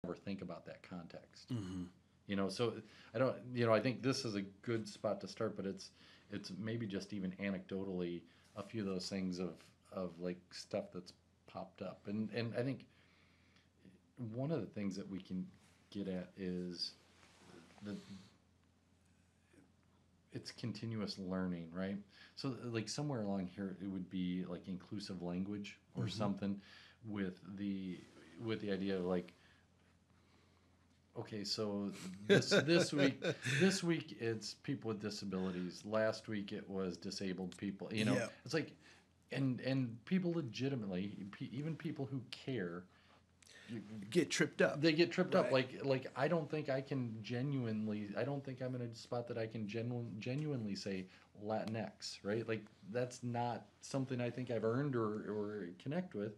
ever think about that context. Mm-hmm. So I don't, I think this is a good spot to start, but it's maybe just even anecdotally a few of those things of like stuff that's popped up. And I think one of the things that we can get at is the it's continuous learning, right? So like somewhere along here it would be like inclusive language or Mm-hmm. something with the idea of like, okay, so this week it's people with disabilities. Last week it was disabled people. Yeah. It's like, and people legitimately, even people who care, Get tripped up. they get tripped up. Right. Like I don't think I can genuinely. I don't think I'm in a spot that I can genuinely say Latinx, right? Like that's not something I think I've earned or connect with.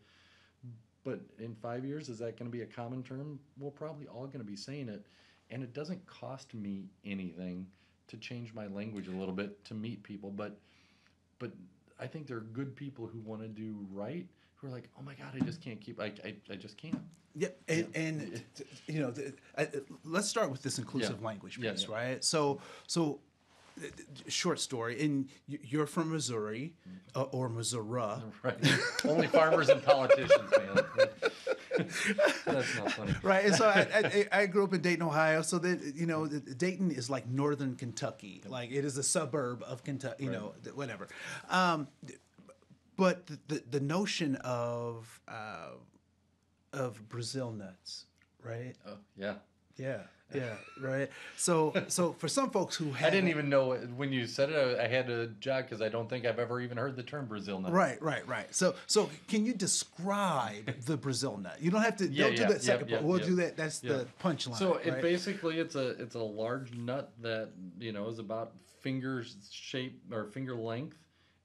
But in 5 years, is that going to be a common term? We're probably all going to be saying it, and it doesn't cost me anything to change my language a little bit to meet people. But I think there are good people who want to do right, who are like, oh my God, I just can't keep. I just can't. Yeah, and let's start with this inclusive Yeah. language Yeah, piece, yeah. right? So, short story, and you're from Missouri or Missouri. Right. Only farmers and politicians, man. That's not funny. Right, and so I grew up in Dayton, Ohio. So that Dayton is like northern Kentucky, like it is a suburb of Kentucky, whatever. But the notion of Brazil nuts, right? Oh yeah. Yeah, right. So for some folks who I have didn't even know when you said it. I had to jog because I don't think I've ever even heard the term Brazil nut. Right. So can you describe the Brazil nut? You don't have to. Yeah, Don't do yeah, that second yeah, part. We'll yeah. do that. That's the punchline. So it right? basically it's a large nut that is about finger shape or finger length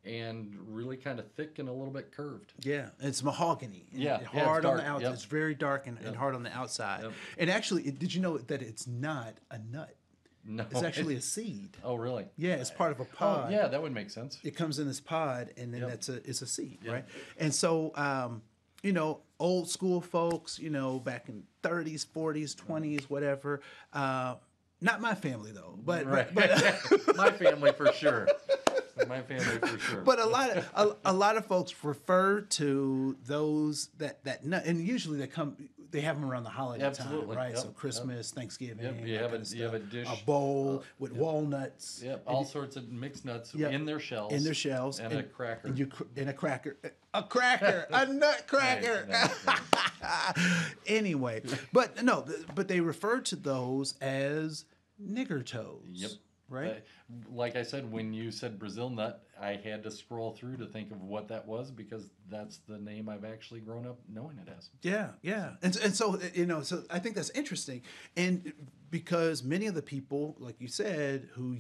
and really kind of thick and a little bit curved. Yeah, it's mahogany. Yeah, Hard yeah, it's on dark. the outside. Yep. It's very dark and Yep. hard on the outside. Yep. And actually, did you know that it's not a nut? No, It's actually a seed. Oh really? Yeah, it's part of a Oh pod. yeah, that would make sense. It comes in this pod, and then Yep. it's a seed, Yep. right? And so, old school folks, back in 30s, 40s, 20s, whatever. Not my family though, but Right. but My family for sure. My family for sure. but a lot of folks refer to those that nut, and usually they have them around the holiday Absolutely. time, right? Yep. So Christmas, Thanksgiving, Yep. You that have kind of you have a stuff. dish. A bowl with walnuts. Yep. All sorts of mixed nuts Yep. in their shells. In their shells And a cracker. And a cracker, a nut cracker. Right. Anyway, but they refer to those as nigger toes. Yep. Right. Like I said, when you said Brazil nut, I had to scroll through to think of what that was because that's the name I've actually grown up knowing it as. Yeah. And so, so I think that's interesting. And because many of the people, like you said, who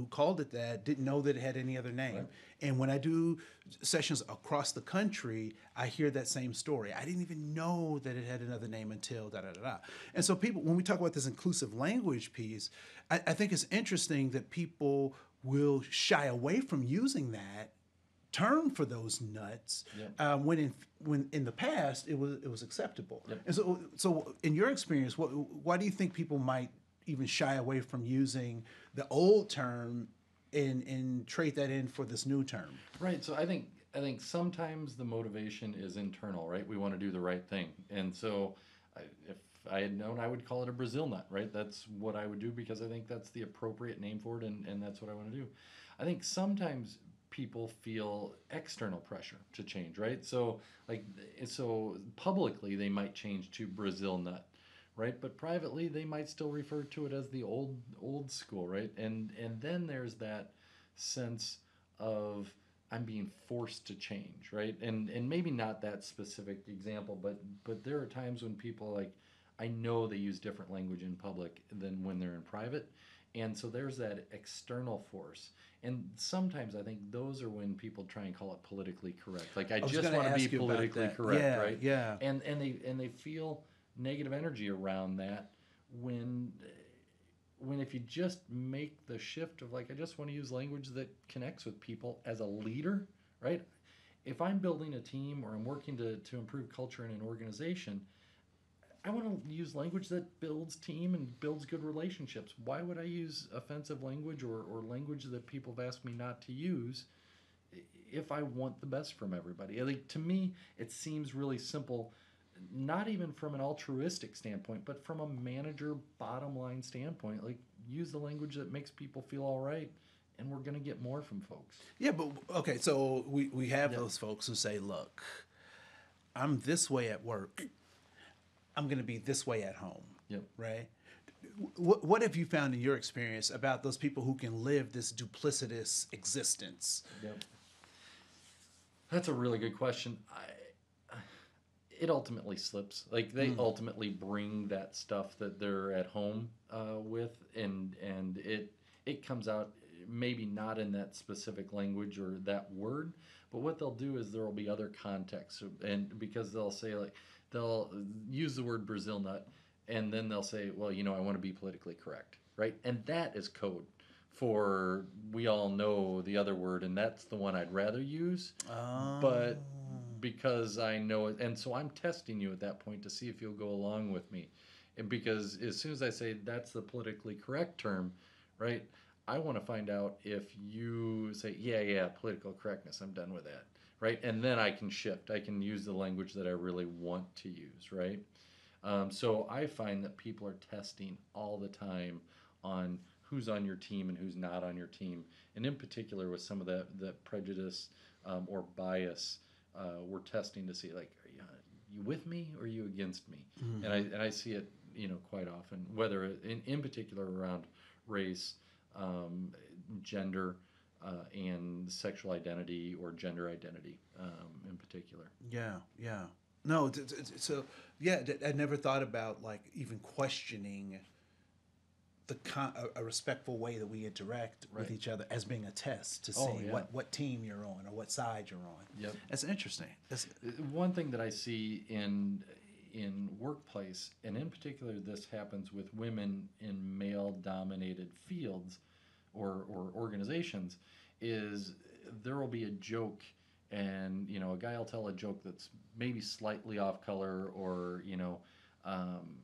called it that didn't know that it had any other name. Right. And when I do sessions across the country, I hear that same story. I didn't even know that it had another name until da-da-da-da. And so people, when we talk about this inclusive language piece, I think it's interesting that people will shy away from using that term for those nuts. Yep. When in the past it was acceptable. Yep. And so in your experience, why do you think people might even shy away from using the old term and trade that in for this new term? Right. So I think sometimes the motivation is internal, right? We want to do the right thing, and so if I had known, I would call it a Brazil nut, right? That's what I would do because I think that's the appropriate name for it, and that's what I want to do. I think sometimes people feel external pressure to change, right? So publicly they might change to Brazil nut, right? But privately they might still refer to it as the old school, right? And then there's that sense of I'm being forced to change, right? And maybe not that specific example, but there are times when people like, I know they use different language in public than when they're in private. And so there's that external force. And sometimes I think those are when people try and call it politically correct. Like I just want to be politically correct, right? Yeah. And they feel negative energy around that when if you just make the shift of like I just want to use language that connects with people as a leader, right? If I'm building a team or I'm working to improve culture in an organization, I want to use language that builds team and builds good relationships. Why would I use offensive language or language that people have asked me not to use if I want the best from everybody? Like, to me, it seems really simple, not even from an altruistic standpoint, but from a manager bottom line standpoint. Like, use the language that makes people feel all right, and we're going to get more from folks. Yeah, but okay, so we have Yeah. those folks who say, look, I'm this way at work. I'm going to be this way at home. Yep. Right? What have you found in your experience about those people who can live this duplicitous existence? Yep. That's a really good question. It ultimately slips. Like, they ultimately bring that stuff that they're at home with, and it comes out maybe not in that specific language or that word, but what they'll do is there will be other contexts, and because they'll say, like, they'll use the word Brazil nut, and then they'll say, well, I want to be politically correct, right? And that is code for, we all know the other word, and that's the one I'd rather use. But because I know it, and so I'm testing you at that point to see if you'll go along with me. And because as soon as I say that's the politically correct term, right, I want to find out if you say, yeah, political correctness, I'm done with that, right? And then I can shift. I can use the language that I really want to use, right? So I find that people are testing all the time on who's on your team and who's not on your team. And in particular, with some of that prejudice or bias, we're testing to see, like, are you with me or are you against me? Mm-hmm. And I see it, quite often, whether in particular around race, gender, and sexual identity or gender identity in particular. Yeah, yeah. No, so yeah, I never thought about like even questioning a respectful way that we interact with Right. each other as being a test to Oh, see yeah. what team you're on or what side you're on. Yep. That's interesting. That's One thing that I see in workplace, and in particular this happens with women in male-dominated fields or organizations, is there will be a joke, and a guy will tell a joke that's maybe slightly off color or um,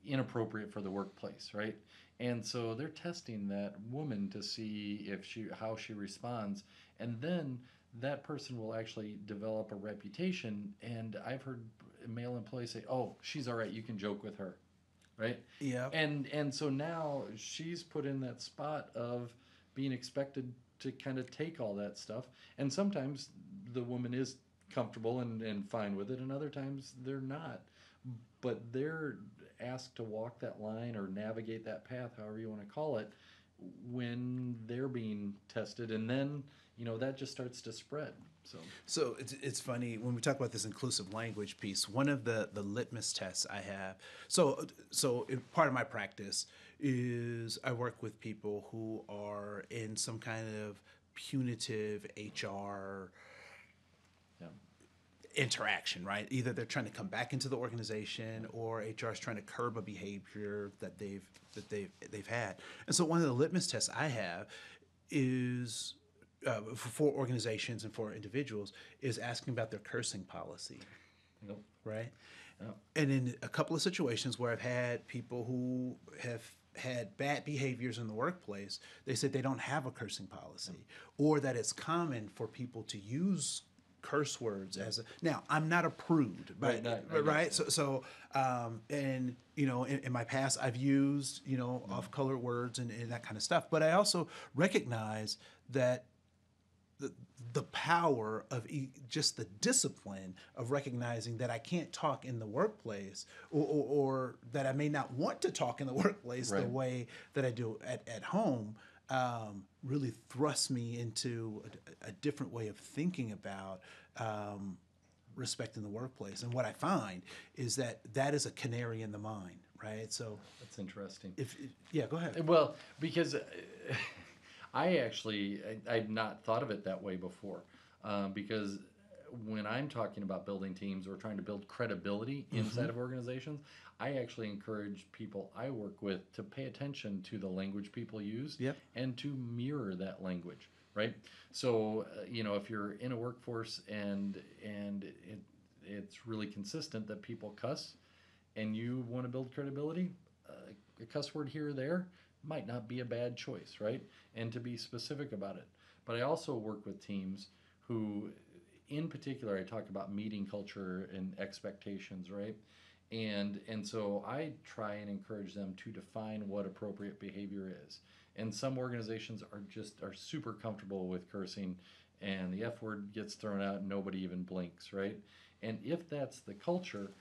inappropriate for the workplace, right? And so they're testing that woman to see how she responds, and then that person will actually develop a reputation. And I've heard male employees say, "Oh, she's all right. You can joke with her," right? yeah. And so now she's put in that spot of being expected to kind of take all that stuff. And sometimes the woman is comfortable and fine with it, and other times they're not. But they're asked to walk that line or navigate that path, however you want to call it, when they're being tested, and then that just starts to spread. So it's funny when we talk about this inclusive language piece. One of the litmus tests I have. So part of my practice is I work with people who are in some kind of punitive HR Yeah. interaction, right? Either they're trying to come back into the organization or HR is trying to curb a behavior that they've had. And so one of the litmus tests I have is for organizations and for individuals is asking about their cursing policy, Nope. right? Yep. And in a couple of situations where I've had people who have had bad behaviors in the workplace, they said they don't have a cursing policy, or that it's common for people to use curse words as a. Now, I'm not a prude, but right. So and in my past, I've used off-color words and that kind of stuff. But I also recognize that the power of just the discipline of recognizing that I can't talk in the workplace, or that I may not want to talk in the workplace the way that I do at home, really thrusts me into a different way of thinking about respect in the workplace. And what I find is that is a canary in the mine, right? So That's interesting. Yeah, go ahead. Well, because I've not thought of it that way before, because when I'm talking about building teams or trying to build credibility inside of organizations, I actually encourage people I work with to pay attention to the language people use and to mirror that language, right? So, if you're in a workforce and it's really consistent that people cuss, and you want to build credibility, a cuss word here or there might not be a bad choice, right? And to be specific about it. But I also work with teams who, in particular, I talk about meeting culture and expectations, right? And so I try and encourage them to define what appropriate behavior is. And some organizations are super comfortable with cursing, and the F word gets thrown out and nobody even blinks, right? And if that's the culture,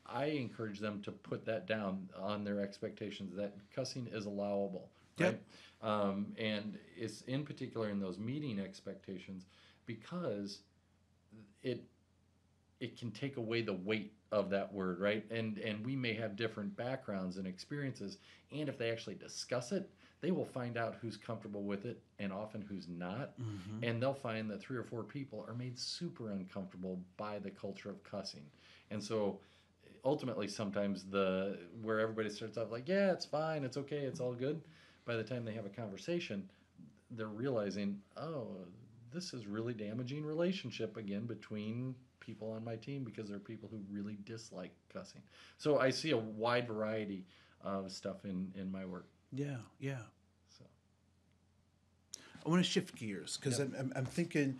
I encourage them to put that down on their expectations that cussing is allowable, right? Yep. And it's in particular in those meeting expectations because it it can take away the weight of that word, right? And we may have different backgrounds and experiences, and if they actually discuss it, they will find out who's comfortable with it and often who's not. Mm-hmm. And they'll find that 3 or 4 people are made super uncomfortable by the culture of cussing. And so ultimately sometimes the where everybody starts out like, yeah, it's fine, it's okay, it's all good, by the time they have a conversation, they're realizing, oh, this is really damaging relationship again between people on my team because there are people who really dislike cussing. So I see a wide variety of stuff in my work. Yeah, yeah. So I want to shift gears because Yep. I'm thinking,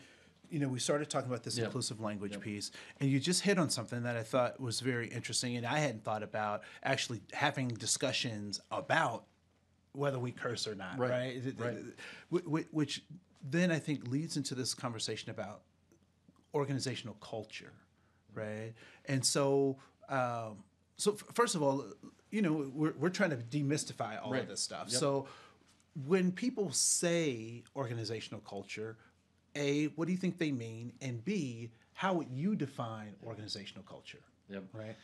we started talking about this Yep. inclusive language Yep. piece, and you just hit on something that I thought was very interesting, and I hadn't thought about actually having discussions about whether we curse or not, right? Right. Which then I think leads into this conversation about organizational culture, right? And so, first of all, we're trying to demystify all Right. of this stuff. Yep. So, when people say organizational culture, A, what do you think they mean? And B, how would you define organizational culture? Yep. Right?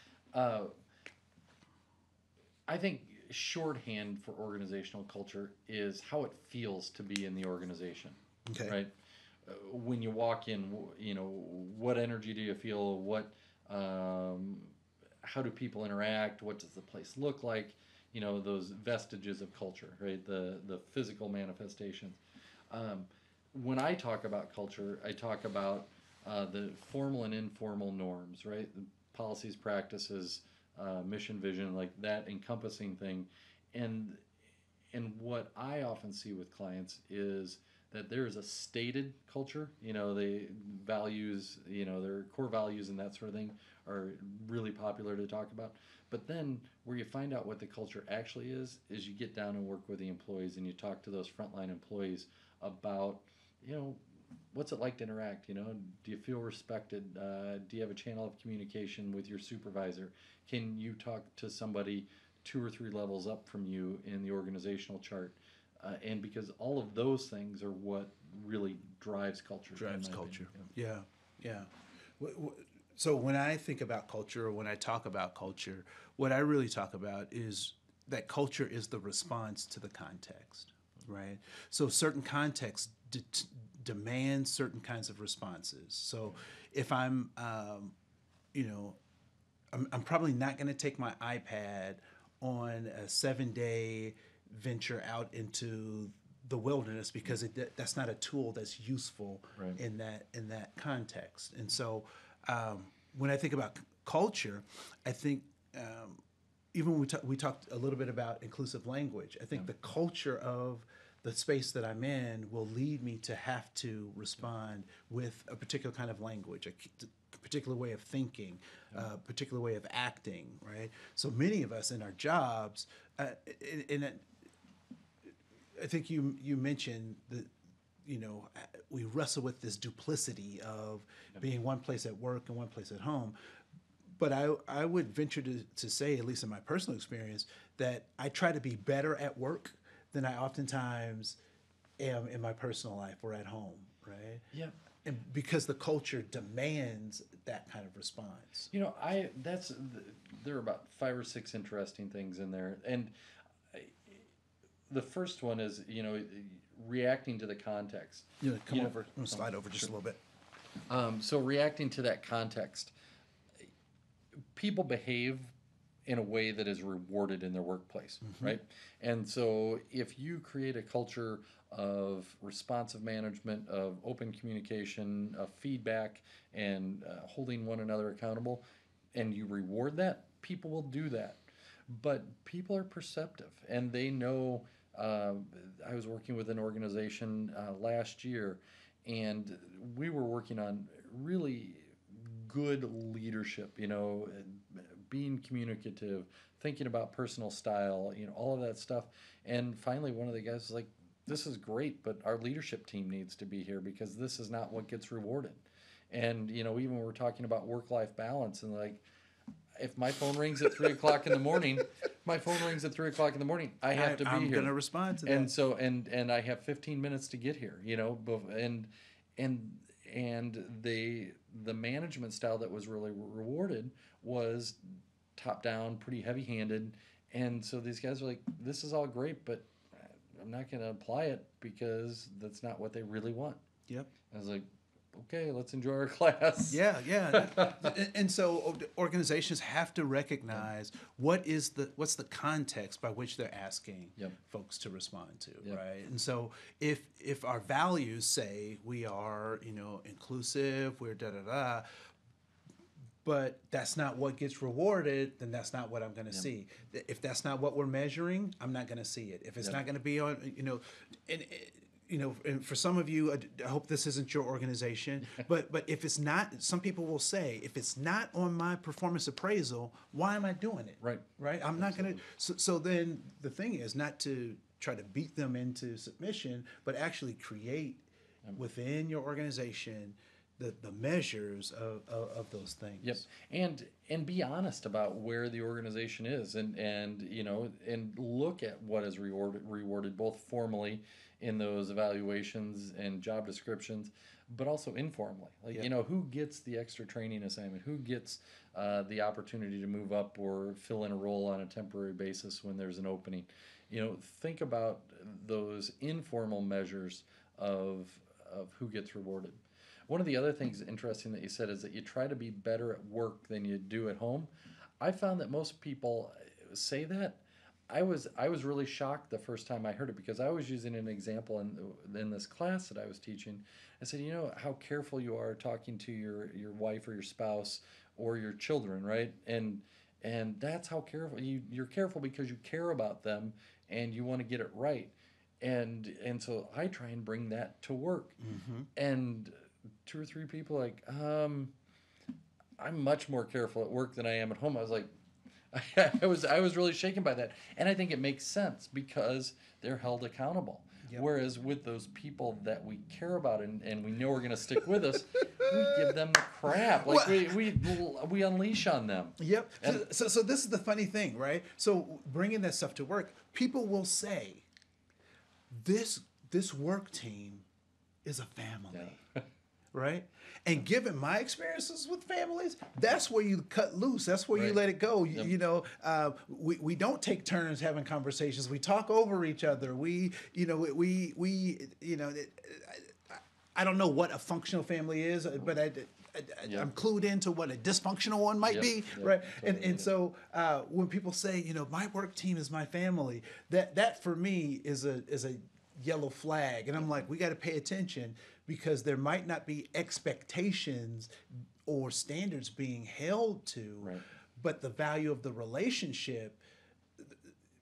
I think shorthand for organizational culture is how it feels to be in the organization. Okay. Right. When you walk in, what energy do you feel? How do people interact? What does the place look like? Those vestiges of culture, right? The physical manifestations. When I talk about culture, I talk about the formal and informal norms, right? The policies, practices, mission, vision, like that encompassing thing. And what I often see with clients is that there is a stated culture. The values, their core values and that sort of thing are really popular to talk about. But then where you find out what the culture actually is you get down and work with the employees and you talk to those frontline employees about, what's it like to interact? Do you feel respected? Do you have a channel of communication with your supervisor? Can you talk to somebody 2 or 3 levels up from you in the organizational chart? And because all of those things are what really drives culture. Drives culture. Opinion. Yeah. So when I think about culture, or when I talk about culture, what I really talk about is that culture is the response to the context, right? So certain contexts demand certain kinds of responses. So if I'm probably not going to take my iPad on a 7-day venture out into the wilderness because that's not a tool that's useful Right. in that context. And so when I think about culture, I think even when we talked a little bit about inclusive language, I think the culture of the space that I'm in will lead me to have to respond with a particular kind of language, a particular way of thinking, a particular way of acting, right? So many of us in our jobs, I think you mentioned that, we wrestle with this duplicity of being one place at work and one place at home. But I would venture to say, at least in my personal experience, that I try to be better at work than I oftentimes am in my personal life or at home, right? Yeah. And because the culture demands that kind of response. There are about 5 or 6 interesting things in there, and the first one is reacting to the context. Come over, I'm gonna slide over just a little bit. So reacting to that context, people behave in a way that is rewarded in their workplace, right? And so if you create a culture of responsive management, of open communication, of feedback, and holding one another accountable, and you reward that, people will do that, but people are perceptive, and they know. I was working with an organization last year, and we were working on really good leadership, being communicative, thinking about personal style, all of that stuff. And finally, one of the guys was like, this is great, but our leadership team needs to be here because this is not what gets rewarded. And, even when we're talking about work-life balance, and like, if my phone rings at 3 o'clock in the morning, I have to be I'm here. going to respond to that. And so, and I have 15 minutes to get here, and the management style that was really rewarded was top down, pretty heavy handed. And so these guys were like, this is all great, but I'm not going to apply it because that's not what they really want. Yep. I was like, okay, let's enjoy our class. Yeah. And so organizations have to recognize what's the context by which they're asking folks to respond to, right? And so if our values say we are, inclusive, we're da-da-da, but that's not what gets rewarded, then that's not what I'm going to see. If that's not what we're measuring, I'm not going to see it. If it's not going to be on, and for some of you, I hope this isn't your organization, but if it's not, some people will say, if it's not on my performance appraisal, why am I doing it? Right? I'm not going to. So then the thing is not to try to beat them into submission, but actually create within your organization the measures of those things. Yep. And be honest about where the organization is, and look at what is rewarded both formally in those evaluations and job descriptions, but also informally. Like, who gets the extra training assignment? Who gets the opportunity to move up or fill in a role on a temporary basis when there's an opening? Think about those informal measures of who gets rewarded. One of the other things interesting that you said is that you try to be better at work than you do at home. I found that most people say that. I was really shocked the first time I heard it, because I was using an example in this class that I was teaching. I said, how careful you are talking to your wife or your spouse or your children, right? And that's how careful you're careful, because you care about them and you want to get it right. And so I try and bring that to work. Mm-hmm. And 2 or 3 people like, I'm much more careful at work than I am at home. I was like, I was really shaken by that. And I think it makes sense because they're held accountable. Yep. Whereas with those people that we care about and we know are going to stick with us, we give them the crap. Like we unleash on them. Yep. And so this is the funny thing, right? So bringing that stuff to work, people will say, this work team is a family. Yeah. Right? And given my experiences with families, that's where you cut loose. That's where you let it go. Yep. We don't take turns having conversations. We talk over each other. I don't know what a functional family is, but I'm clued into what a dysfunctional one might be, right? Totally. And so when people say, my work team is my family, that for me is a yellow flag, and I'm like, we got to pay attention, because there might not be expectations or standards being held to, but the value of the relationship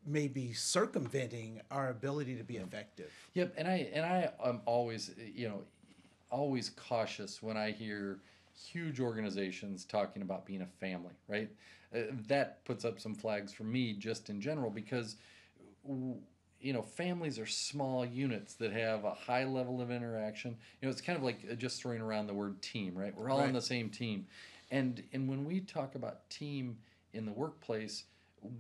may be circumventing our ability to be effective. Yep, and I am always always cautious when I hear huge organizations talking about being a family, right? That puts up some flags for me just in general, because families are small units that have a high level of interaction. It's kind of like just throwing around the word team, right? We're all on the same team. And when we talk about team in the workplace,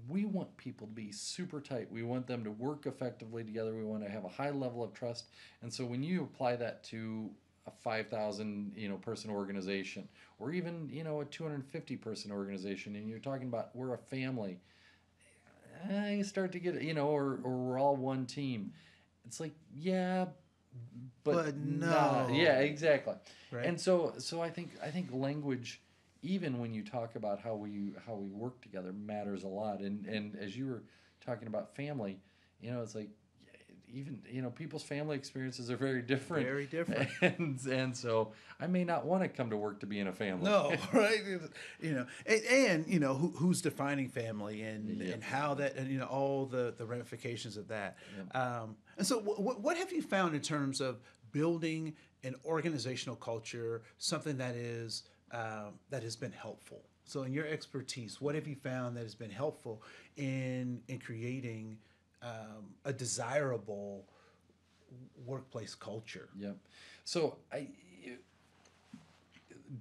we want people to be super tight. We want them to work effectively together. We want to have a high level of trust. And so when you apply that to a 5,000 person organization, or even a 250 person organization, and you're talking about we're a family, you start to get or we're all one team. It's like, but no. Yeah, exactly. Right. And so I think language, even when you talk about how we work together, matters a lot. And as you were talking about family, it's like, even people's family experiences are very different. Very different. And so I may not want to come to work to be in a family. No, right? Who's defining family and how that, and all the ramifications of that. And so, what have you found in terms of building an organizational culture, something that has been helpful? So, in your expertise, what have you found that has been helpful in creating a desirable workplace culture? Yep. So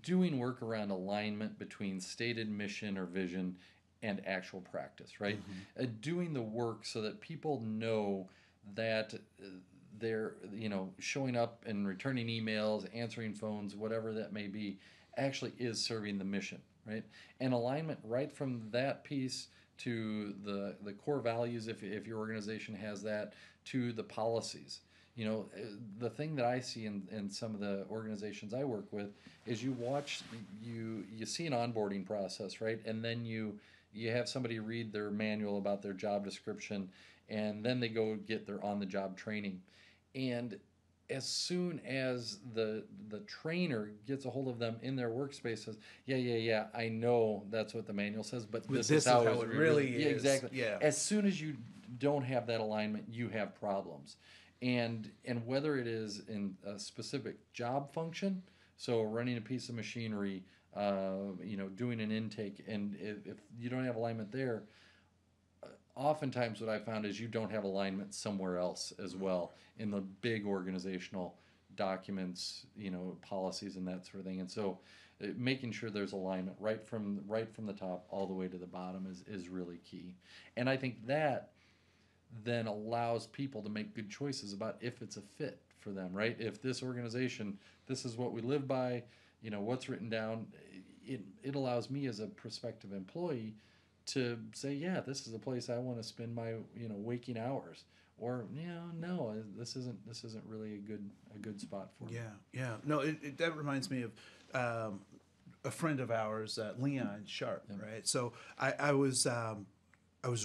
doing work around alignment between stated mission or vision and actual practice, right? Doing the work so that people know that they're showing up and returning emails, answering phones, whatever that may be, actually is serving the mission, right? And alignment right from that piece to the core values, if your organization has that, to the policies. The thing that I see in some of the organizations I work with is you see an onboarding process, right? And then you have somebody read their manual about their job description, and then they go get their on-the-job training. And as soon as the trainer gets a hold of them in their workspace, says, yeah, I know that's what the manual says, but this is how it really is. Yeah, exactly. Yeah. As soon as you don't have that alignment, you have problems. And whether it is in a specific job function, so running a piece of machinery, doing an intake, and if you don't have alignment there, oftentimes what I found is you don't have alignment somewhere else as well in the big organizational documents, policies and that sort of thing. And so making sure there's alignment right from the top all the way to the bottom is really key. And I think that then allows people to make good choices about if it's a fit for them, right? If this organization, this is what we live by, what's written down, it allows me as a prospective employee to say, yeah, this is a place I want to spend my waking hours, or no, this isn't really a good spot for me. Yeah. No, that reminds me of a friend of ours, Leon Sharp, right? So I was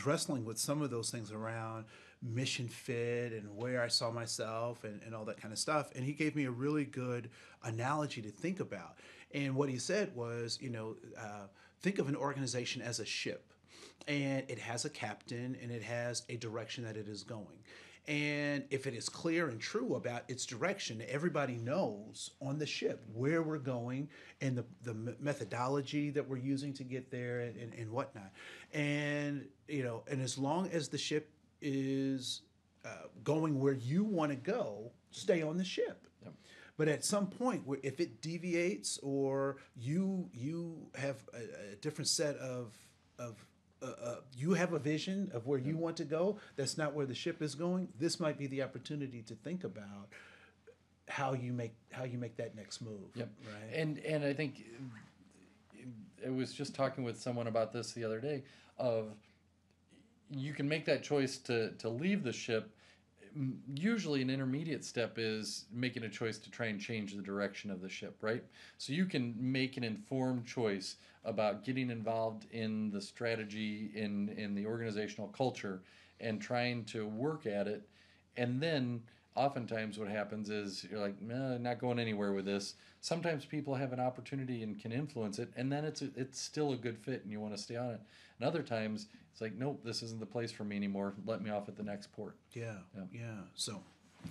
wrestling with some of those things around mission fit and where I saw myself and all that kind of stuff. And he gave me a really good analogy to think about. And what he said was, think of an organization as a ship. And it has a captain and it has a direction that it is going. And if it is clear and true about its direction, everybody knows on the ship where we're going and the methodology that we're using to get there and whatnot. And, and as long as the ship is going where you want to go, stay on the ship. Yep. But at some point, if it deviates or you have a different set of you have a vision of where you want to go, that's not where the ship is going, this might be the opportunity to think about how you make that next move. Yep. Right. And I think I was just talking with someone about this the other day, of you can make that choice to leave the ship. Usually an intermediate step is making a choice to try and change the direction of the ship, right? So you can make an informed choice about getting involved in the strategy, in the organizational culture, and trying to work at it. And then oftentimes what happens is you're like, nah, not going anywhere with this. Sometimes people have an opportunity and can influence it, and then it's still a good fit and you want to stay on it. And other times it's like, nope, this isn't the place for me anymore. Let me off at the next port. Yeah. So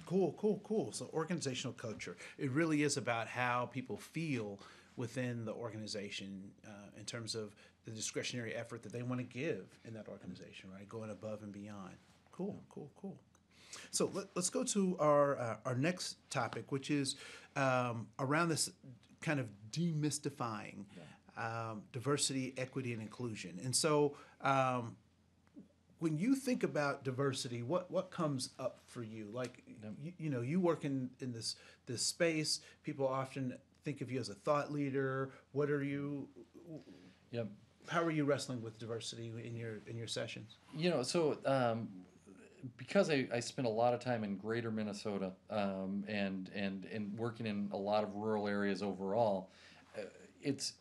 cool. So organizational culture, it really is about how people feel within the organization in terms of the discretionary effort that they want to give in that organization, right? Going above and beyond. Cool. So let's go to our next topic, which is around this kind of demystifying diversity, equity, and inclusion. And so when you think about diversity, what comes up for you? Like, you work in this space. People often think of you as a thought leader. What are you? Yep. How are you wrestling with diversity in your sessions? Because I spent a lot of time in greater Minnesota and working in a lot of rural areas overall, it's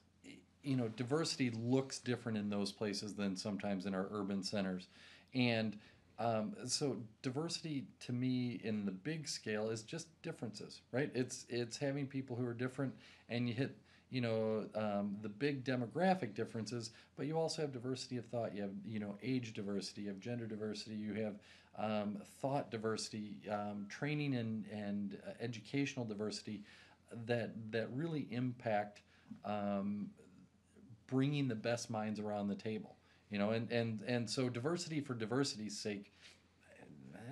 diversity looks different in those places than sometimes in our urban centers. And So diversity to me in the big scale is just differences, right? It's having people who are different, and you hit the big demographic differences, but you also have diversity of thought. You have age diversity, you have gender diversity, you have thought diversity, training and educational diversity that really impact bringing the best minds around the table. And so diversity for diversity's sake,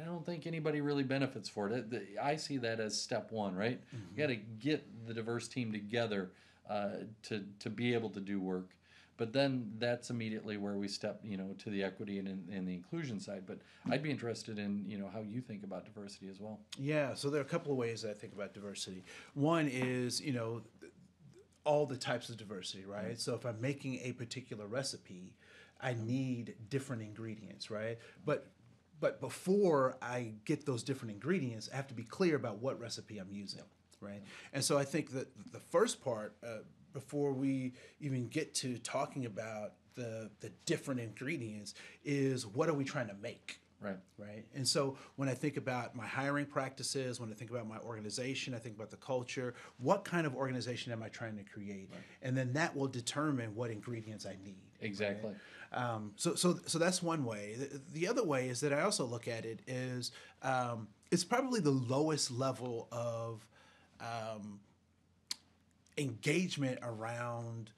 I don't think anybody really benefits for it. I see that as step one, right? Mm-hmm. You got to get the diverse team together to be able to do work. But then that's immediately where we step, to the equity and the inclusion side. But I'd be interested in, how you think about diversity as well. Yeah, so there are a couple of ways that I think about diversity. One is, all the types of diversity, right? Mm-hmm. So if I'm making a particular recipe, I need different ingredients, right? But before I get those different ingredients, I have to be clear about what recipe I'm using, right? And so I think that the first part, before we even get to talking about the different ingredients, is what are we trying to make? Right. And so when I think about my hiring practices, when I think about my organization, I think about the culture, what kind of organization am I trying to create? Right. And then that will determine what ingredients I need. Exactly. Right? So that's one way. The other way is that I also look at it is it's probably the lowest level of engagement around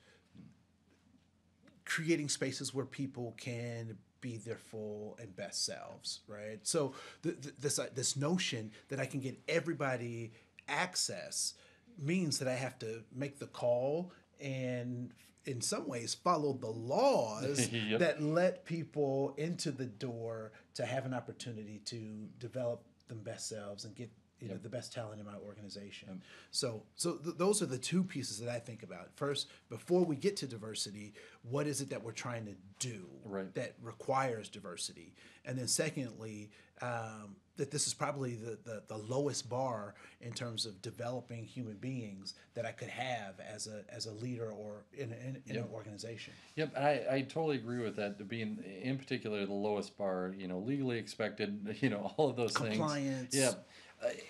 creating spaces where people can be their full and best selves, right? So this notion that I can get everybody access means that I have to make the call and in some ways follow the laws yep. that let people into the door to have an opportunity to develop them best selves and get yep. the best talent in my organization. Yep. So those are the two pieces that I think about. First, before we get to diversity, what is it that we're trying to do right. that requires diversity? And then secondly, that this is probably the lowest bar in terms of developing human beings that I could have as a leader or in yep. an organization. Yep, I totally agree with that. Being in particular the lowest bar, legally expected, all of those Compliance. things.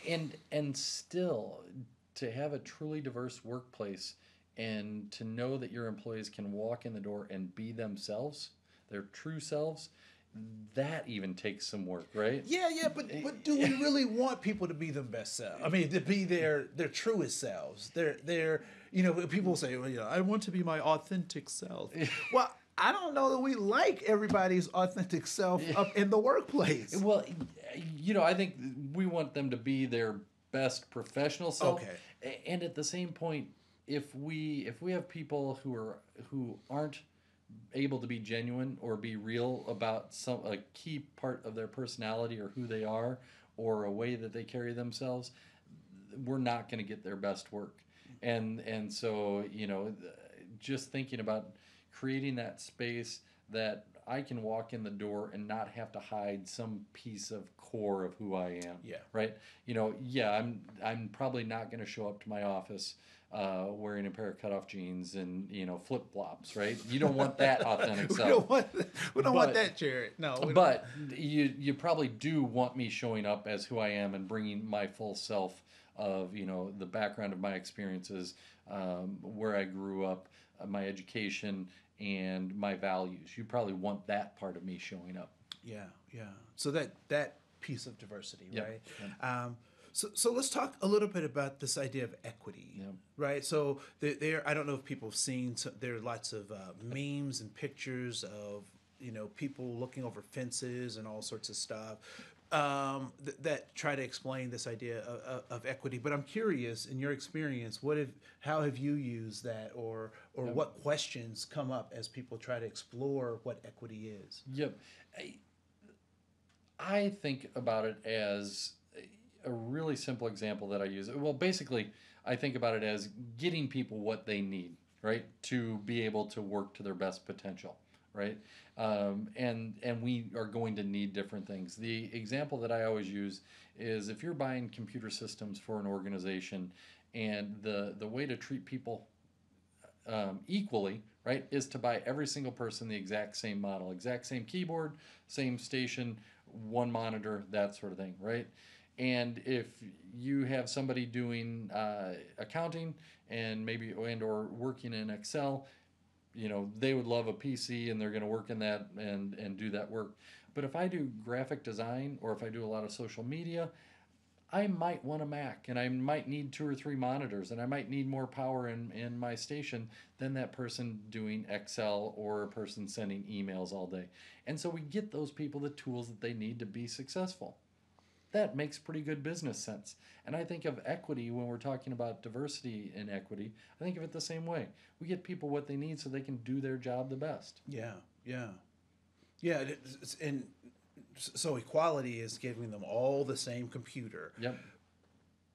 Yeah. And still to have a truly diverse workplace and to know that your employees can walk in the door and be themselves, their true selves, that even takes some work, right? Yeah, but do we really want people to be their best selves? I mean, to be their truest selves. They're people say, well, I want to be my authentic self. Well, I don't know that we like everybody's authentic self up in the workplace. Well, I think we want them to be their best professional self. Okay. And at the same point, if we have people who aren't able to be genuine or be real about a key part of their personality or who they are or a way that they carry themselves, we're not going to get their best work. And so, just thinking about creating that space that I can walk in the door and not have to hide some piece of core of who I am. Yeah. Right. I'm probably not going to show up to my office wearing a pair of cutoff jeans and flip flops. Right. You don't want that authentic self. We don't want that, Jared. No. But you probably do want me showing up as who I am and bringing my full self of the background of my experiences, where I grew up, my education, and my values. You probably want that part of me showing up. Yeah. So that piece of diversity, yep. right? Yep. So let's talk a little bit about this idea of equity, yep. right? So there, I don't know if people have seen. There are lots of memes and pictures of people looking over fences and all sorts of stuff. That try to explain this idea of equity. But I'm curious, in your experience, how have you used that, or yep. what questions come up as people try to explore what equity is? Yep. I think about it as a really simple example that I use. Well, basically, I think about it as getting people what they need, right, to be able to work to their best potential. Right, and we are going to need different things. The example that I always use is if you're buying computer systems for an organization, and the way to treat people equally, right, is to buy every single person the exact same model, exact same keyboard, same station, one monitor, that sort of thing, right? And if you have somebody doing accounting and maybe and or working in Excel, they would love a PC and they're going to work in that and do that work. But if I do graphic design or if I do a lot of social media, I might want a Mac and I might need 2 or 3 monitors and I might need more power in my station than that person doing Excel or a person sending emails all day. And so we get those people the tools that they need to be successful. That makes pretty good business sense. And I think of equity when we're talking about diversity and equity. I think of it the same way. We get people what they need so they can do their job the best. Yeah, yeah, yeah. And so equality is giving them all the same computer. Yep.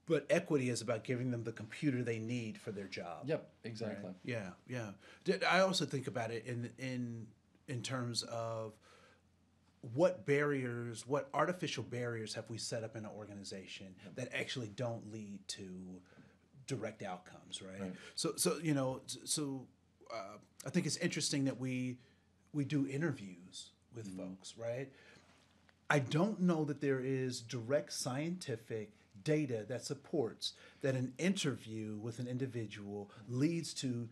But equity is about giving them the computer they need for their job. Yep, exactly. Right? Yeah, yeah. I also think about it in terms of what artificial barriers have we set up in an organization that actually don't lead to direct outcomes, right? So I think it's interesting that we do interviews with folks, right? I don't know that there is direct scientific data that supports that an interview with an individual leads to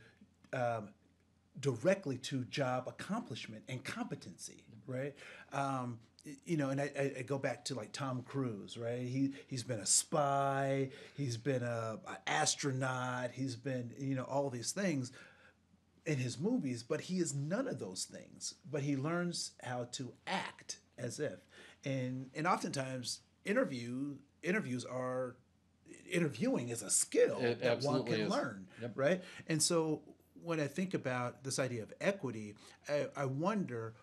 directly to job accomplishment and competency, right? And I go back to like Tom Cruise, right? He's been a spy, he's been an astronaut, he's been all these things in his movies, but he is none of those things. But he learns how to act as if, and oftentimes interviewing is a skill that one can learn, right? And so when I think about this idea of equity, I wonder.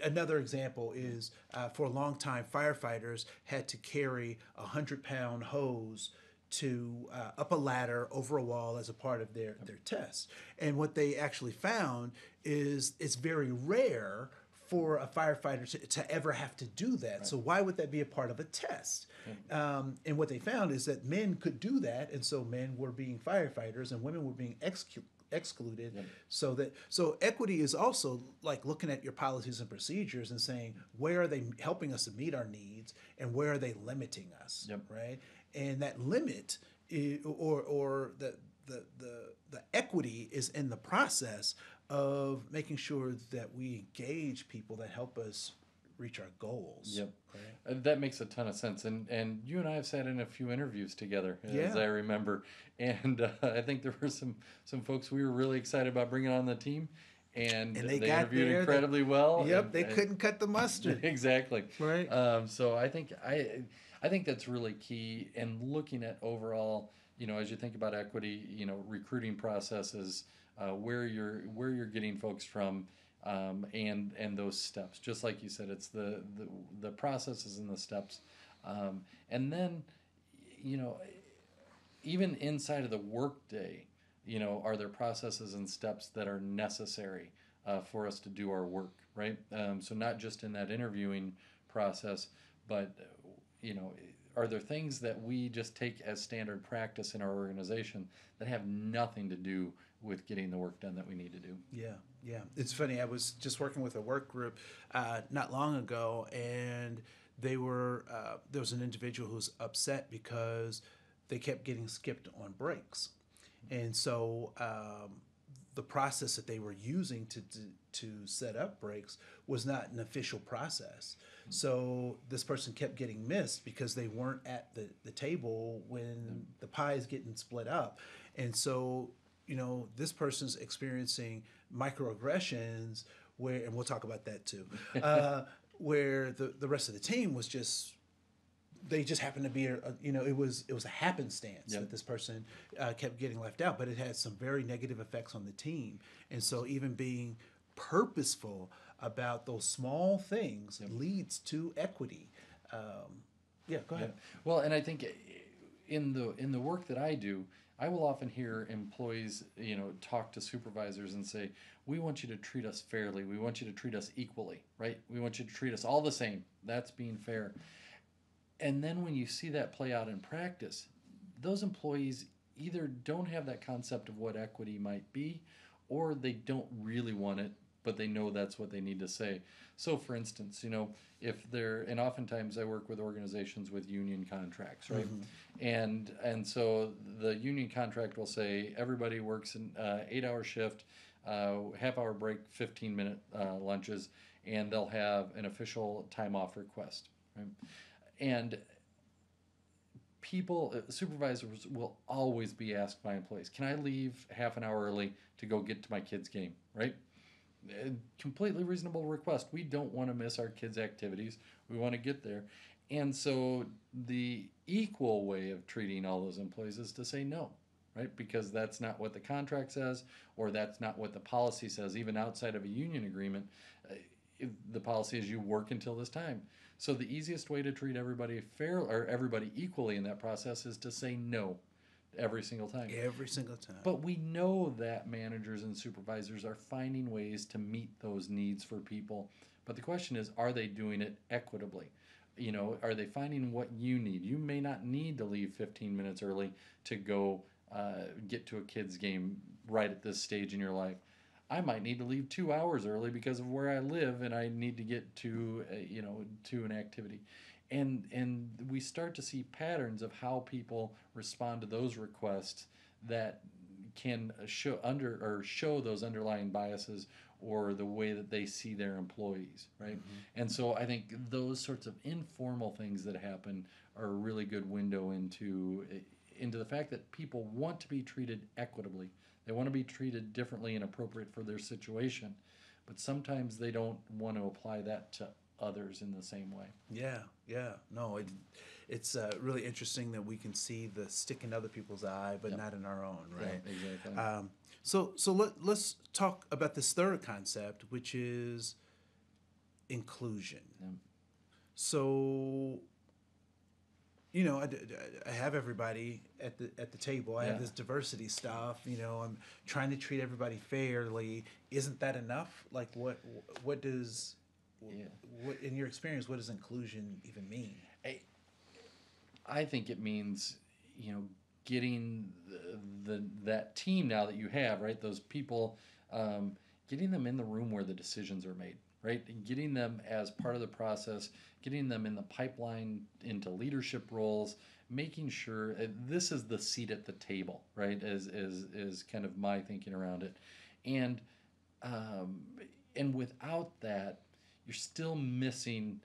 Another example is for a long time, firefighters had to carry a 100-pound hose to up a ladder over a wall as a part of their test. And what they actually found is it's very rare for a firefighter to ever have to do that. Right. So why would that be a part of a test? And what they found is that men could do that, and so men were being firefighters and women were being excluded. So equity is also like looking at your policies and procedures and saying, where are they helping us to meet our needs and where are they limiting us, right? And that limit or the equity is in the process of making sure that we engage people that help us reach our goals. Right? That makes a ton of sense. And you and I have sat in a few interviews together, as I remember. And I think there were some folks we were really excited about bringing on the team. And they interviewed incredibly well. They couldn't cut the mustard. Exactly. Right. So I think that's really key. And looking at overall, as you think about equity, recruiting processes, where you're getting folks from, and those steps. Just like you said, it's the processes and the steps, and then even inside of the workday, are there processes and steps that are necessary for us to do our work, right? So not just in that interviewing process, but are there things that we just take as standard practice in our organization that have nothing to do with getting the work done that we need to do? Yeah. It's funny. I was just working with a work group not long ago, and there was an individual who was upset because they kept getting skipped on breaks, and so the process that they were using to set up breaks was not an official process. So this person kept getting missed because they weren't at the table when the pie is getting split up. And so, this person's experiencing microaggressions and we'll talk about that too, where the rest of the team was they just happened to be, it was a happenstance that this person kept getting left out, but it had some very negative effects on the team. And so even being purposeful about those small things leads to equity. Go ahead. Well, and I think in the work that I do, I will often hear employees, talk to supervisors and say, we want you to treat us fairly. We want you to treat us equally, right? We want you to treat us all the same. That's being fair. And then when you see that play out in practice, those employees either don't have that concept of what equity might be, or they don't really want it but they know that's what they need to say. So, for instance, if they're, and oftentimes I work with organizations with union contracts, right? And so the union contract will say everybody works an 8-hour shift, half-hour break, 15-minute lunches, and they'll have an official time off request, right? And supervisors will always be asked by employees, can I leave half an hour early to go get to my kid's game, right? Completely reasonable request. We don't want to miss our kids' activities. We want to get there. And so the equal way of treating all those employees is to say no, right? Because that's not what the contract says, or that's not what the policy says. Even outside of a union agreement, the policy is you work until this time. So the easiest way to treat everybody fair, or everybody equally in that process, is to say no every single time. Every single time. But we know that managers and supervisors are finding ways to meet those needs for people. But the question is, are they doing it equitably? Are they finding what you need? You may not need to leave 15 minutes early to go get to a kid's game right at this stage in your life. I might need to leave 2 hours early because of where I live, and I need to get to to an activity. And we start to see patterns of how people respond to those requests that can show those underlying biases or the way that they see their employees, right? And so I think those sorts of informal things that happen are a really good window into the fact that people want to be treated equitably. They want to be treated differently and appropriate for their situation, but sometimes they don't want to apply that to others in the same way. Yeah. No, it's really interesting that we can see the stick in other people's eye, but not in our own, right? Yeah, exactly. So let's talk about this third concept, which is inclusion. Yeah. So, I have everybody at the table. I have this diversity stuff. I'm trying to treat everybody fairly. Isn't that enough? Like, what does what in your experience, what does inclusion even mean? I think it means getting that team now that you have, right? Those people, getting them in the room where the decisions are made, right? And getting them as part of the process, getting them in the pipeline into leadership roles, making sure this is the seat at the table, right? Is kind of my thinking around it, and without that, you're still missing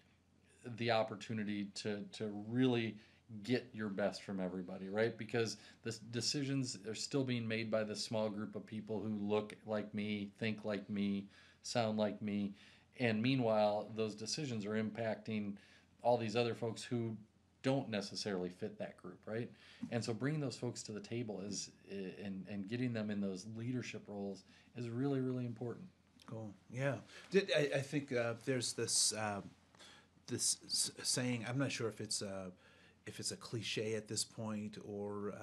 the opportunity to really get your best from everybody, right? Because the decisions are still being made by this small group of people who look like me, think like me, sound like me, and meanwhile, those decisions are impacting all these other folks who don't necessarily fit that group, right? And so bringing those folks to the table and getting them in those leadership roles is really, really important. Cool. Yeah. I think there's this saying. I'm not sure if it's a cliche at this point or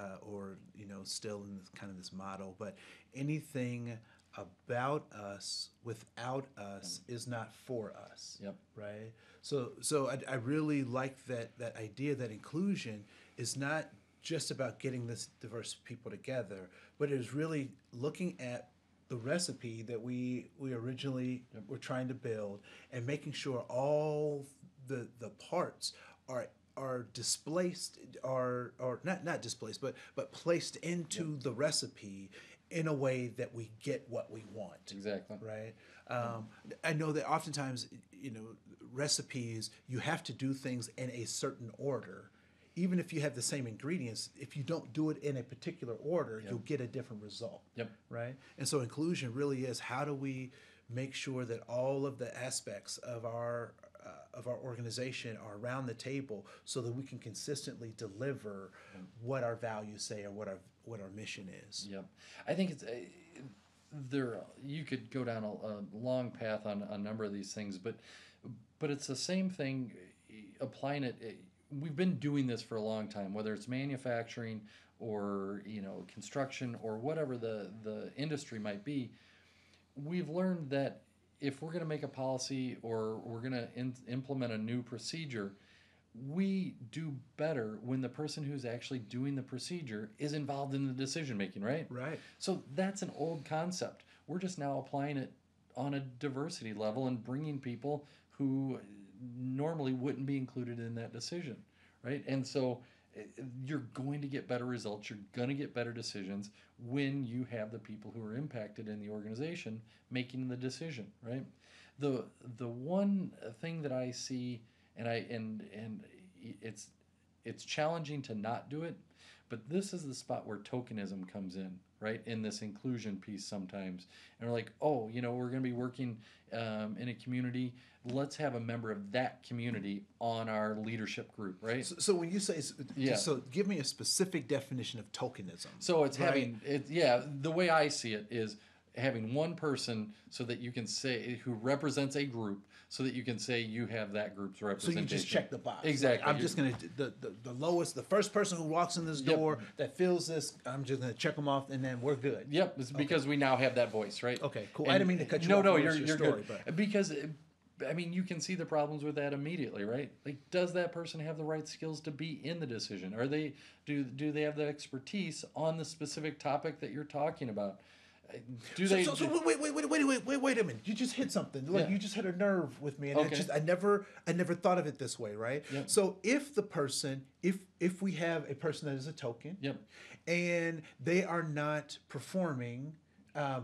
still in kind of this model, but anything about us without us is not for us. Yep. Right. So I really like that idea that inclusion is not just about getting this diverse people together, but it is really looking at the recipe that we originally were trying to build and making sure all the parts are displaced or not displaced but placed into the recipe in a way that we get what we want. Exactly. Right. I know that oftentimes recipes, you have to do things in a certain order. Even if you have the same ingredients, if you don't do it in a particular order, you'll get a different result. Yep. Right? And so inclusion really is, how do we make sure that all of the aspects of our organization are around the table so that we can consistently deliver what our values say or what our mission is. Yep. I think it's you could go down a long path on a number of these things, but it's the same thing, applying it. We've been doing this for a long time, whether it's manufacturing or construction or whatever the industry might be. We've learned that if we're going to make a policy or we're going to implement a new procedure, we do better when the person who's actually doing the procedure is involved in the decision making, right? Right. So that's an old concept. We're just now applying it on a diversity level and bringing people who normally wouldn't be included in that decision, right? And so you're going to get better results, you're going to get better decisions when you have the people who are impacted in the organization making the decision, right? The one thing that I see, and it's challenging to not do it, but this is the spot where tokenism comes in, right? In this inclusion piece sometimes. And we're like, oh, we're going to be working in a community. Let's have a member of that community on our leadership group, right? So when you say, so give me a specific definition of tokenism. So it's having, the way I see it is having one person so that you can say, who represents a group, so that you can say you have that group's representation. So you just check the box. Exactly. Like, I'm just going to, the lowest, the first person who walks in this door that fills this, I'm just going to check them off and then we're good. Yep. It's because we now have that voice, right? Okay, cool. And, I didn't mean to cut you off. No, you're story, good. But. Because, you can see the problems with that immediately, right? Like, does that person have the right skills to be in the decision? Are they, do they have the expertise on the specific topic that you're talking about? Wait a minute. You just hit something. Like you just hit a nerve with me, and I never thought of it this way, right? Yep. So if the person, if we have a person that is a token, and they are not performing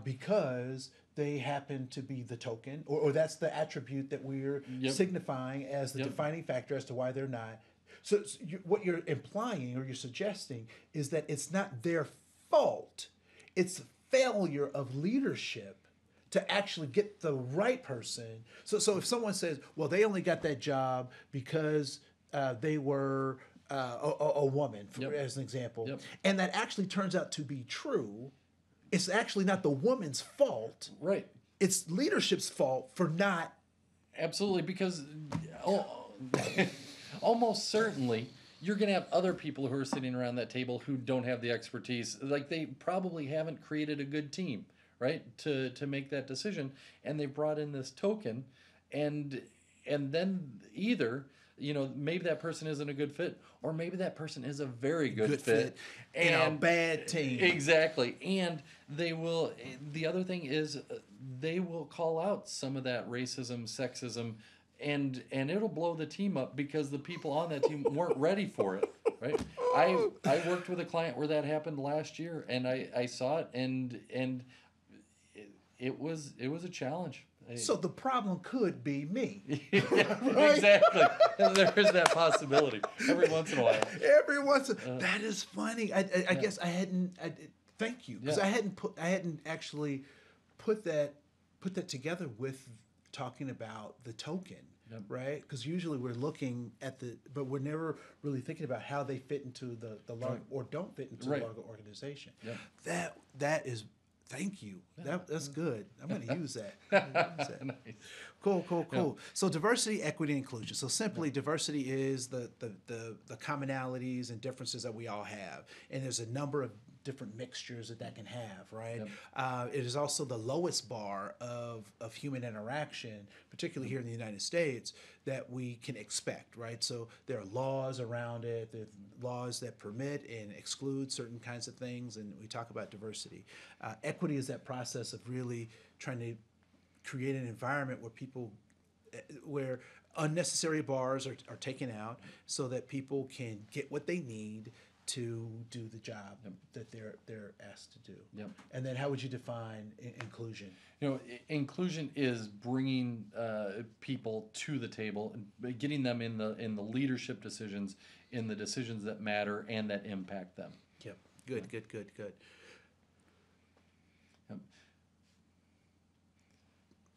because they happen to be the token, or that's the attribute that we're signifying as the defining factor as to why they're not. So what you're implying or you're suggesting is that it's not their fault. It's failure of leadership to actually get the right person. So if someone says, well, they only got that job because they were a woman, as an example, and that actually turns out to be true, it's actually not the woman's fault. Right. It's leadership's fault for not. Absolutely, because almost certainly you're going to have other people who are sitting around that table who don't have the expertise. Like, they probably haven't created a good team, right, to make that decision, and they brought in this token, and then either maybe that person isn't a good fit, or maybe that person is a very good fit and a bad team. Exactly. And they will. The other thing is they will call out some of that racism, sexism. And it'll blow the team up because the people on that team weren't ready for it, right? I worked with a client where that happened last year, and I saw it, and it was a challenge. So the problem could be me. Right? Exactly. There is that possibility every once in a while. That is funny. I guess I hadn't. Thank you, because I hadn't actually put that together with talking about the token, right? Because usually we're looking at but we're never really thinking about how they fit into the larger or don't fit into the larger organization. That is, thank you. That's good. I'm going to use that. Nice. Cool. So diversity, equity, inclusion. So simply, diversity is the commonalities and differences that we all have, and there's a number of different mixtures that can have, right? It is also the lowest bar of human interaction, particularly here in the United States, that we can expect, right? So there are laws around it, there are laws that permit and exclude certain kinds of things, and we talk about diversity. Equity is that process of really trying to create an environment where unnecessary bars are taken out so that people can get what they need to do the job that they're asked to do. And then how would you define inclusion? Inclusion is bringing people to the table and getting them in the leadership decisions, in the decisions that matter and that impact them. Good.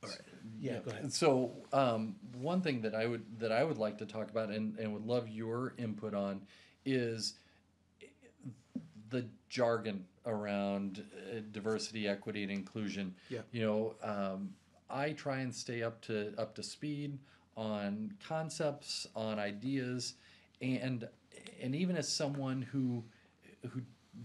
All right. Go ahead. So one thing that I would like to talk about and would love your input on is the jargon around diversity, equity, and inclusion. I try and stay up to speed on concepts, on ideas, and even as someone who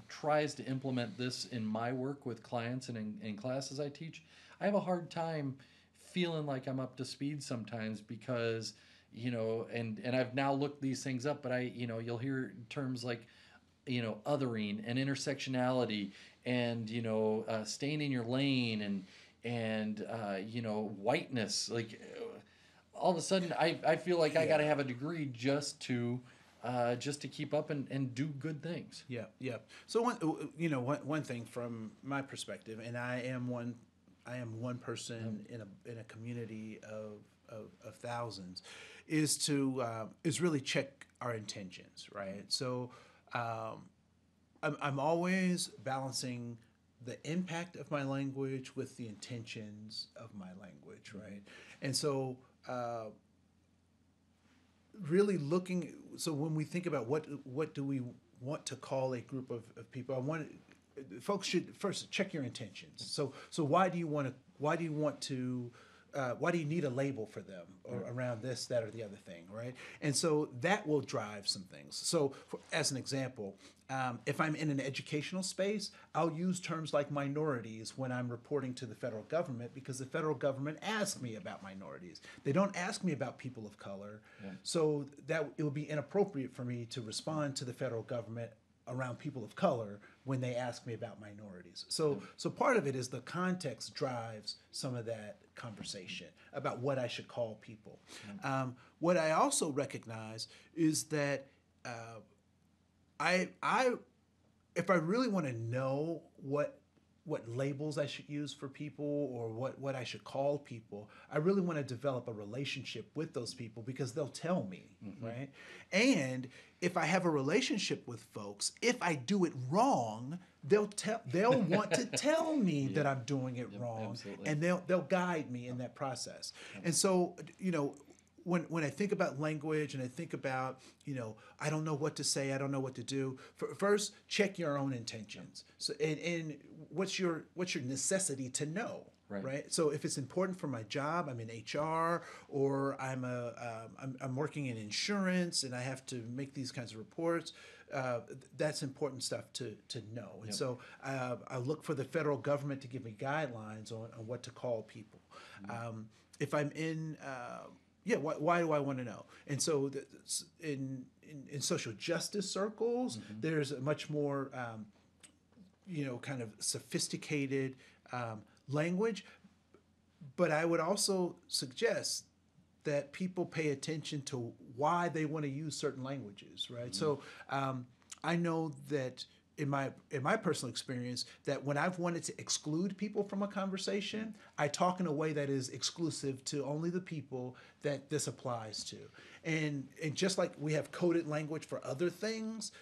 tries to implement this in my work with clients and in classes I teach, I have a hard time feeling like I'm up to speed sometimes because, and I've now looked these things up, but you'll hear terms like, othering and intersectionality and, staying in your lane and whiteness. Like all of a sudden, I feel like I got to have a degree just to keep up and do good things. Yeah, yeah. So one thing from my perspective, and I am one person in a community of thousands, is really check our intentions, right? So I'm always balancing the impact of my language with the intentions of my language, right? And so really looking, so when we think about what do we want to call a group of people, folks should first check your intentions. So why do you need a label for them or around this, that, or the other thing, right? And so that will drive some things. So as an example, if I'm in an educational space, I'll use terms like minorities when I'm reporting to the federal government, because the federal government asks me about minorities. They don't ask me about people of color. So that it would be inappropriate for me to respond to the federal government around people of color when they ask me about minorities. So part of it is the context drives some of that conversation about what I should call people. What I also recognize is that I if I really want to know what labels I should use for people or what I should call people, I really want to develop a relationship with those people, because they'll tell me, right? And if I have a relationship with folks, if I do it wrong, they'll want to tell me that I'm doing it wrong, absolutely. and they'll guide me in that process. And so, when I think about language and I think about, I don't know what to say, I don't know what to do. First, check your own intentions. So, and what's your necessity to know, right? So if it's important for my job, I'm in HR, or I'm working in insurance and I have to make these kinds of reports. That's important stuff to know. And so I look for the federal government to give me guidelines on what to call people. If I'm in why do I want to know? And so in social justice circles, there's a much more, kind of sophisticated language. But I would also suggest that people pay attention to why they want to use certain languages, right? So I know that in my personal experience, that when I've wanted to exclude people from a conversation, I talk in a way that is exclusive to only the people that this applies to. And just like we have coded language for other things,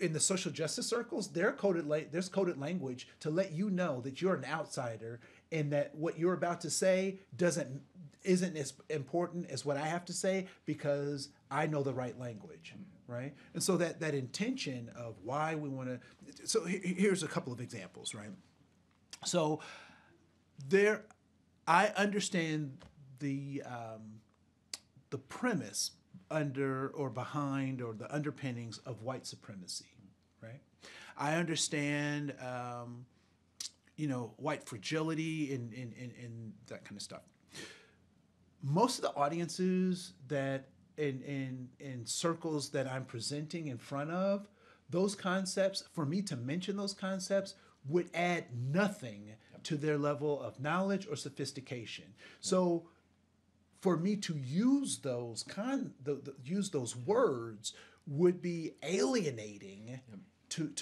in the social justice circles, there's coded language to let you know that you're an outsider and that what you're about to say isn't as important as what I have to say, because I know the right language, right? And so that intention of why we want to. So here's a couple of examples, right? So I understand the premise under or behind or the underpinnings of white supremacy, right? I understand, white fragility and that kind of stuff. Most of the audiences that in circles that I'm presenting in front of, those concepts, for me to mention those concepts, would add nothing to their level of knowledge or sophistication. So for me to use those use those words would be alienating to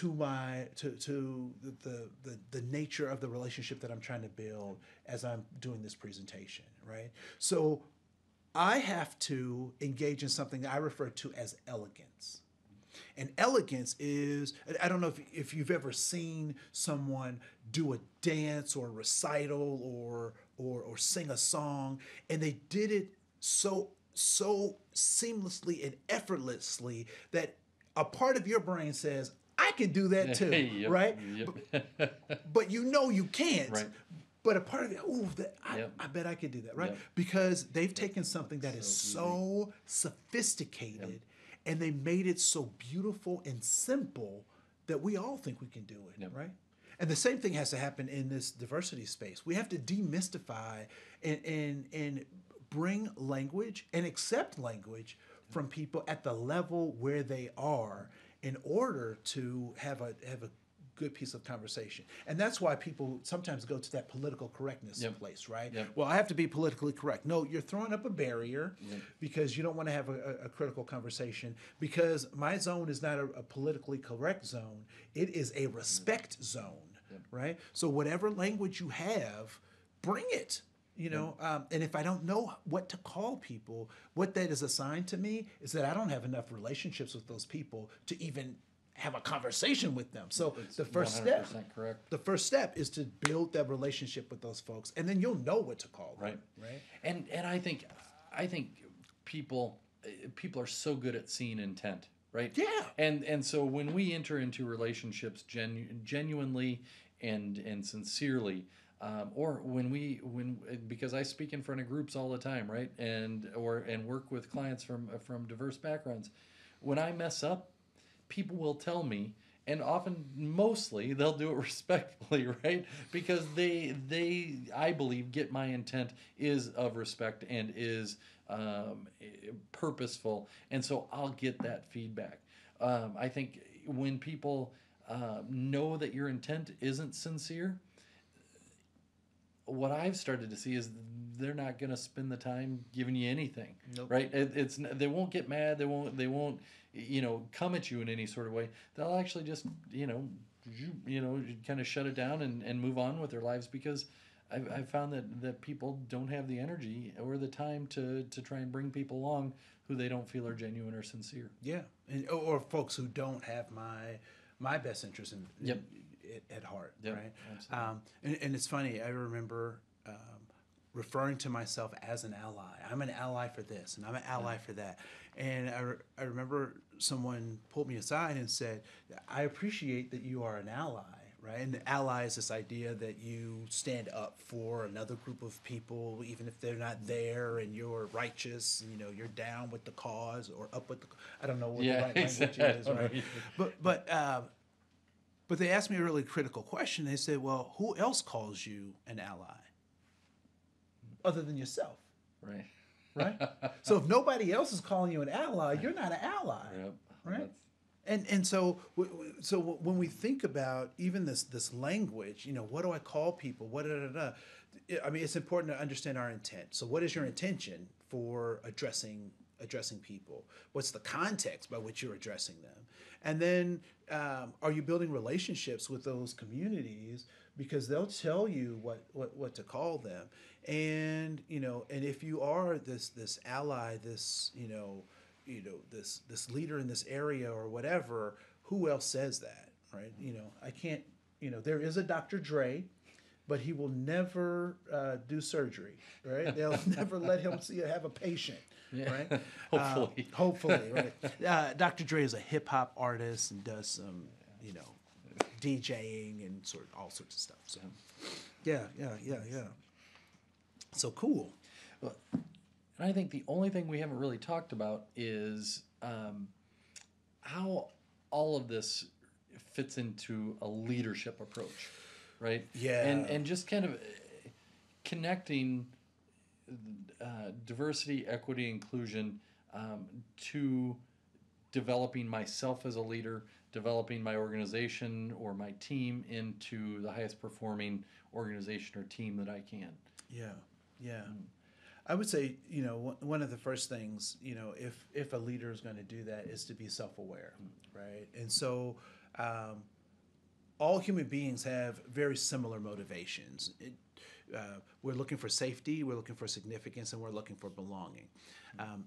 the nature of the relationship that I'm trying to build as I'm doing this presentation, right? So I have to engage in something that I refer to as elegance. And elegance is, I don't know if you've ever seen someone do a dance or a recital or sing a song, and they did it so seamlessly and effortlessly that a part of your brain says, I can do that too, right? But you can't. Right. But a part of it, I bet I could do that, right? Because they've taken something that is so sophisticated and they made it so beautiful and simple that we all think we can do it, right? And the same thing has to happen in this diversity space. We have to demystify and bring language and accept language from people at the level where they are in order to have a good piece of conversation. And that's why people sometimes go to that political correctness place, right? Well, I have to be politically correct. No, you're throwing up a barrier because you don't want to have a critical conversation, because my zone is not a politically correct zone. It is a respect zone, right? So whatever language you have, bring it. And if I don't know what to call people, what that is assigned to me is that I don't have enough relationships with those people to even have a conversation with them. So It's the first 100% step, correct. the first step is to build that relationship with those folks, and then you'll know what to call them. Right. And I think people are so good at seeing intent, right? Yeah. And so when we enter into relationships genuinely and sincerely, or because I speak in front of groups all the time, right? And work with clients from diverse backgrounds. When I mess up, people will tell me, and mostly they'll do it respectfully, right? Because I believe, get my intent is of respect and is purposeful, and so I'll get that feedback. I think when people know that your intent isn't sincere, what I've started to see is they're not going to spend the time giving you anything, right? They won't get mad. They won't come at you in any sort of way. They'll actually just kind of shut it down and move on with their lives, because I've found that people don't have the energy or the time to try and bring people along who they don't feel are genuine or sincere. Yeah, or folks who don't have my best interest at heart, right? And it's funny. I remember referring to myself as an ally. I'm an ally for this, and I'm an ally for that. And I remember someone pulled me aside and said, "I appreciate that you are an ally." Right? And the ally is this idea that you stand up for another group of people, even if they're not there, and you're righteous, you're down with the cause or up with the, I don't know what the right language is, right? But they asked me a really critical question. They said, well, who else calls you an ally other than yourself? Right? So if nobody else is calling you an ally, you're not an ally, right? And so when we think about even this language, what do I call people? I mean, it's important to understand our intent. So what is your intention for addressing people? What's the context by which you're addressing them? And then are you building relationships with those communities, because they'll tell you what to call them? And and if you are this ally, this leader in this area or whatever, who else says that, right? I can't, there is a Dr. Dre, but he will never do surgery, right? They'll never let him have a patient, right? Hopefully, right? Dr. Dre is a hip hop artist and does some, DJing and all sorts of stuff. So, yeah. So cool. Well, and I think the only thing we haven't really talked about is how all of this fits into a leadership approach, right? Yeah. And just kind of connecting diversity, equity, inclusion to developing myself as a leader, developing my organization or my team into the highest performing organization or team that I can. Yeah. I would say, one of the first things, if a leader is going to do that, is to be self-aware, right? And so all human beings have very similar motivations. We're looking for safety, we're looking for significance, and we're looking for belonging.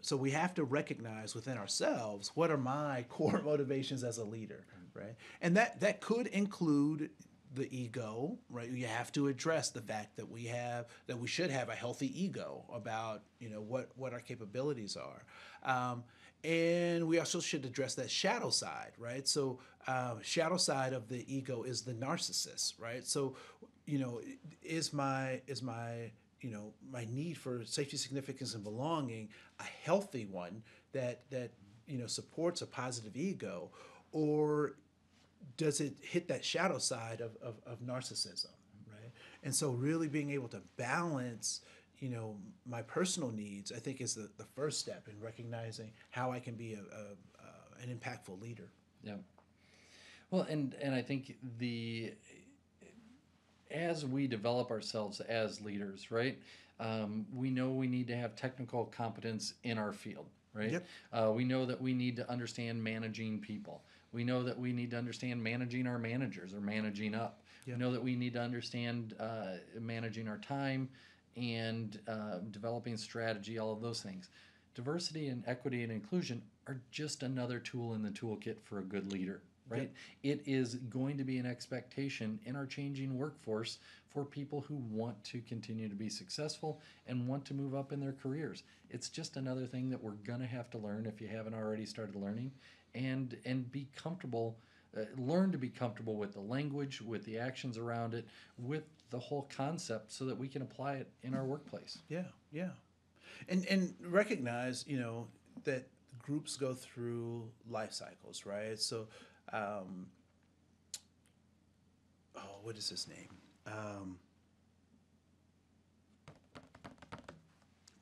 So we have to recognize within ourselves, what are my core motivations as a leader, right? And that could include the ego, right? You have to address the fact that we should have a healthy ego about, what our capabilities are. And we also should address that shadow side, right? So shadow side of the ego is the narcissist, right? So, is my my need for safety, significance, and belonging a healthy one that supports a positive ego, or does it hit that shadow side of narcissism, right? And so really being able to balance, my personal needs, I think, is the first step in recognizing how I can be an impactful leader. Yeah. Well, and I think the as we develop ourselves as leaders, right? We know we need to have technical competence in our field, right? Yep. We know that we need to understand managing people. We know that we need to understand managing our managers or managing up. Yep. We know that we need to understand managing our time and developing strategy, all of those things. Diversity and equity and inclusion are just another tool in the toolkit for a good leader, right? Yep. It is going to be an expectation in our changing workforce for people who want to continue to be successful and want to move up in their careers. It's just another thing that we're going to have to learn if you haven't already started learning, and be comfortable, learn to be comfortable with the language, with the actions around it, with the whole concept so that we can apply it in our workplace. Yeah, yeah, and recognize, that groups go through life cycles, right? So, what is his name?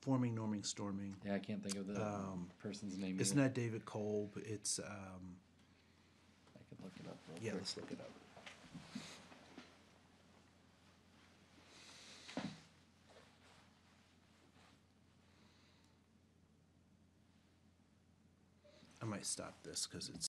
Forming, norming, storming. Yeah, I can't think of the person's name It's either. not David Kolb. It's I can look it up real yeah. quick. Let's look it up. I might stop this because it's